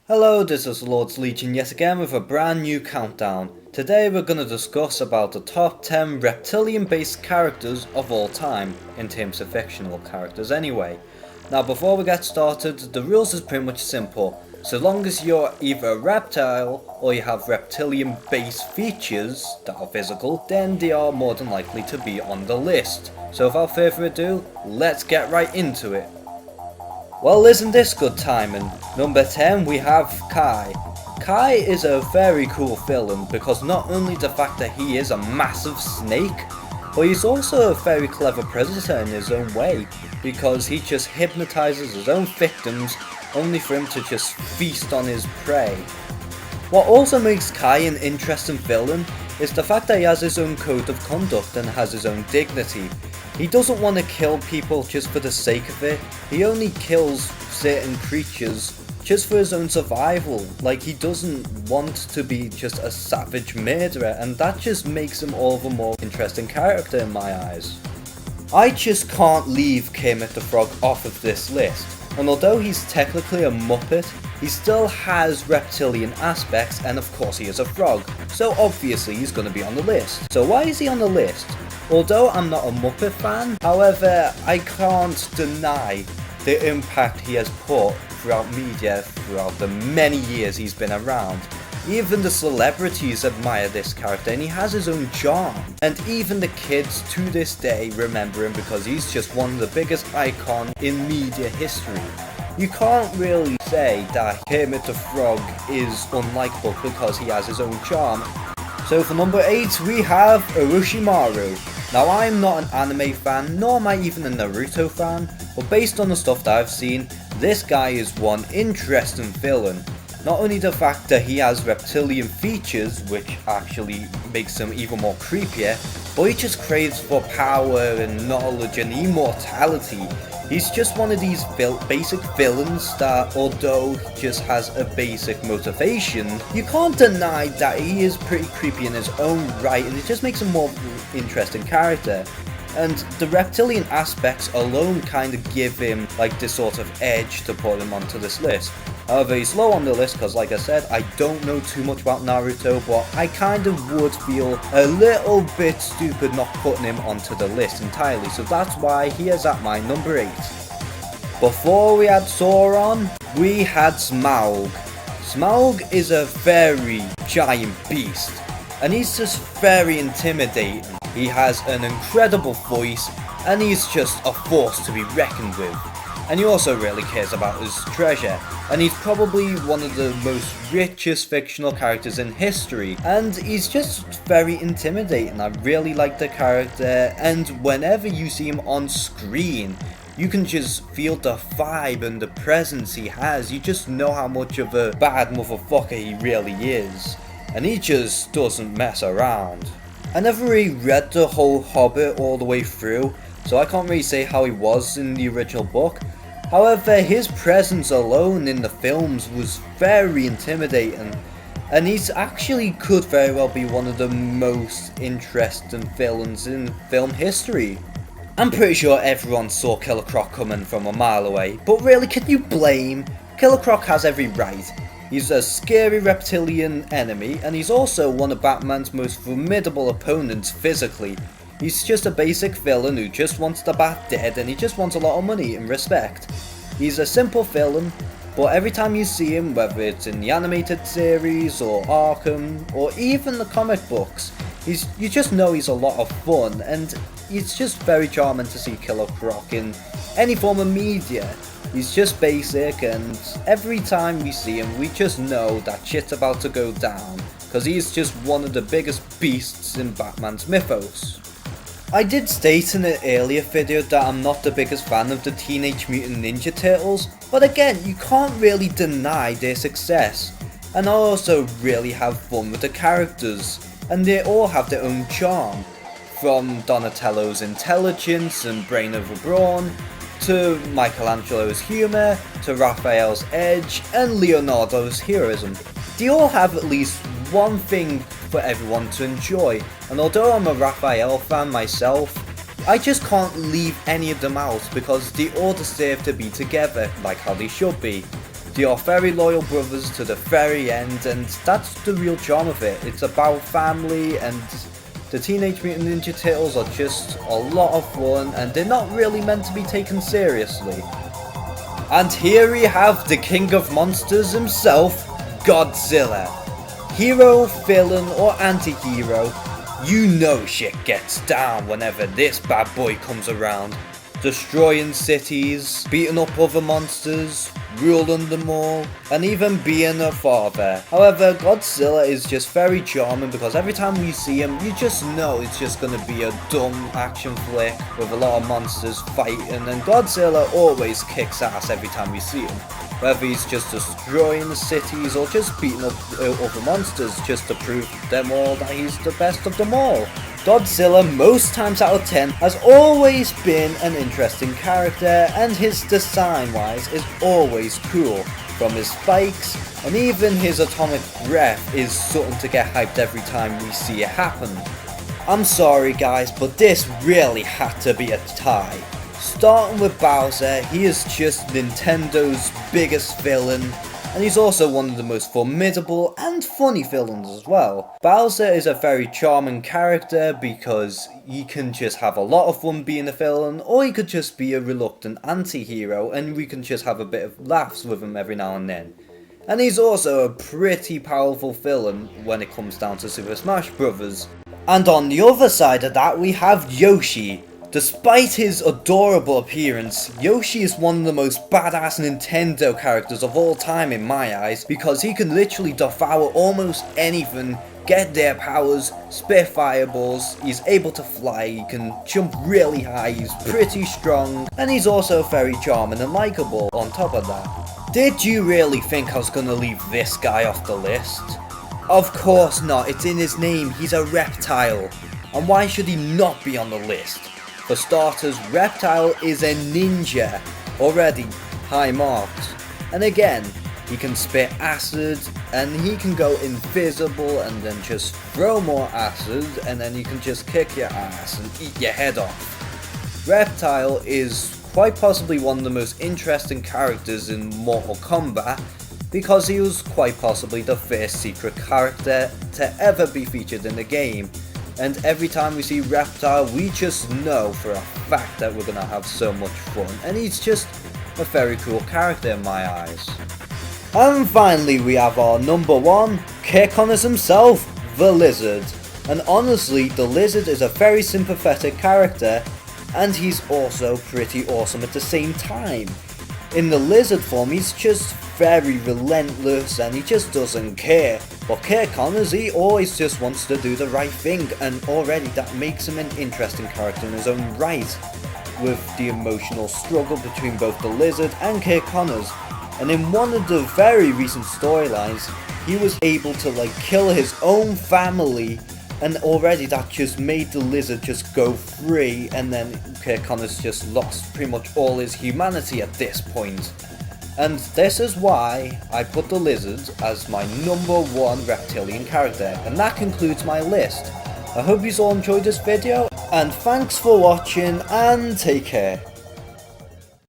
Hello, this is Lord's Legion yet again with a brand new countdown. Today we're going to discuss about the top 10 reptilian-based characters of all time, in terms of fictional characters anyway. Now before we get started, the rules is pretty much simple. So long as you're either a reptile or you have reptilian-based features that are physical, then they are more than likely to be on the list. So without further ado, let's get right into it. Well, isn't this good timing? Number 10 we have Kai. Kai is a very cool villain because not only the fact that he is a massive snake, but he's also a very clever predator in his own way, because he just hypnotizes his own victims only for him to just feast on his prey. What also makes Kai an interesting villain is the fact that he has his own code of conduct and has his own dignity. He doesn't want to kill people just for the sake of it. He only kills certain creatures just for his own survival. Like, he doesn't want to be just a savage murderer, and that just makes him all the more interesting character in my eyes. I just can't leave Kermit the Frog off of this list, and although he's technically a Muppet, he still has reptilian aspects, and of course he is a frog, so obviously he's going to be on the list. So why is he on the list? Although I'm not a Muppet fan, however, I can't deny the impact he has put throughout media throughout the many years he's been around. Even the celebrities admire this character, and he has his own charm. And even the kids to this day remember him because he's just one of the biggest icons in media history. You can't really say that Kermit the Frog is unlikable because he has his own charm. So for number 8 we have Orochimaru. Now I'm not an anime fan, nor am I even a Naruto fan, but based on the stuff that I've seen, this guy is one interesting villain. Not only the fact that he has reptilian features, which actually makes him even more creepier, but he just craves for power and knowledge and immortality. He's just one of these basic villains that, although he just has a basic motivation, you can't deny that he is pretty creepy in his own right, and it just makes him more interesting character. And the reptilian aspects alone kind of give him like this sort of edge to put him onto this list. However, he's low on the list because, like I said, I don't know too much about Naruto, but I kind of would feel a little bit stupid not putting him onto the list entirely, so that's why he is at my number 8. Before we had Sauron, we had Smaug. Smaug is a very giant beast, and he's just very intimidating. He has an incredible voice, and he's just a force to be reckoned with. And he also really cares about his treasure, and he's probably one of the most richest fictional characters in history, and he's just very intimidating. I really like the character, and whenever you see him on screen, you can just feel the vibe and the presence he has. You just know how much of a bad motherfucker he really is, and he just doesn't mess around. I never really read the whole Hobbit all the way through, so I can't really say how he was in the original book. However, his presence alone in the films was very intimidating, and he's actually could very well be one of the most interesting villains in film history. I'm pretty sure everyone saw Killer Croc coming from a mile away, but really, can you blame? Killer Croc has every right. He's a scary reptilian enemy, and he's also one of Batman's most formidable opponents physically. He's just a basic villain who just wants the Bat dead, and he just wants a lot of money and respect. He's a simple villain, but every time you see him, whether it's in the animated series or Arkham or even the comic books, you just know he's a lot of fun, and it's just very charming to see Killer Croc in any form of media. He's just basic, and every time we see him, we just know that shit's about to go down, because he's just one of the biggest beasts in Batman's mythos. I did state in an earlier video that I'm not the biggest fan of the Teenage Mutant Ninja Turtles, but again, you can't really deny their success. And I also really have fun with the characters, and they all have their own charm. From Donatello's intelligence and brain over brawn, to Michelangelo's humour, to Raphael's edge, and Leonardo's heroism. They all have at least one thing for everyone to enjoy, and although I'm a Raphael fan myself, I just can't leave any of them out because they all deserve to be together like how they should be. They are very loyal brothers to the very end, and that's the real charm of it. It's about family, and the Teenage Mutant Ninja Turtles are just a lot of fun, and they're not really meant to be taken seriously. And here we have the king of monsters himself, Godzilla. Hero, villain or anti-hero, you know shit gets down whenever this bad boy comes around. Destroying cities, beating up other monsters, ruling them all, and even being a father. However, Godzilla is just very charming because every time we see him, you just know it's just gonna be a dumb action flick with a lot of monsters fighting, and Godzilla always kicks ass every time we see him. Whether he's just destroying the cities or just beating up other monsters just to prove them all that he's the best of them all. Godzilla, most times out of 10, has always been an interesting character, and his design wise is always cool. From his spikes, and even his atomic breath is something to get hyped every time we see it happen. I'm sorry guys, but this really had to be a tie. Starting with Bowser, he is just Nintendo's biggest villain, and he's also one of the most formidable and funny villains as well. Bowser is a very charming character because he can just have a lot of fun being a villain, or he could just be a reluctant anti-hero and we can just have a bit of laughs with him every now and then. And he's also a pretty powerful villain when it comes down to Super Smash Bros. And on the other side of that we have Yoshi. Despite his adorable appearance, Yoshi is one of the most badass Nintendo characters of all time in my eyes, because he can literally devour almost anything, get their powers, spit fireballs, he's able to fly, he can jump really high, he's pretty strong, and he's also very charming and likeable on top of that. Did you really think I was gonna leave this guy off the list? Of course not, it's in his name, he's a reptile. And why should he not be on the list? For starters, Reptile is a ninja, already high marked. And again, he can spit acid, and he can go invisible and then just throw more acid, and then you can just kick your ass and eat your head off. Reptile is quite possibly one of the most interesting characters in Mortal Kombat, because he was quite possibly the first secret character to ever be featured in the game. And every time we see Reptile, we just know for a fact that we're gonna have so much fun, and he's just a very cool character in my eyes. And finally we have our number one, Kick on us himself, the Lizard. And honestly, the Lizard is a very sympathetic character, and he's also pretty awesome at the same time. In the Lizard form, he's just very relentless and he just doesn't care. But Kirk Connors, he always just wants to do the right thing, and already that makes him an interesting character in his own right, with the emotional struggle between both the Lizard and Kirk Connors. And in one of the very recent storylines, he was able to kill his own family, and already that just made the Lizard just go free, and then Kirk Connors just lost pretty much all his humanity at this point. And this is why I put the Lizard as my number one reptilian character, and that concludes my list. I hope you all enjoyed this video, and thanks for watching, and take care.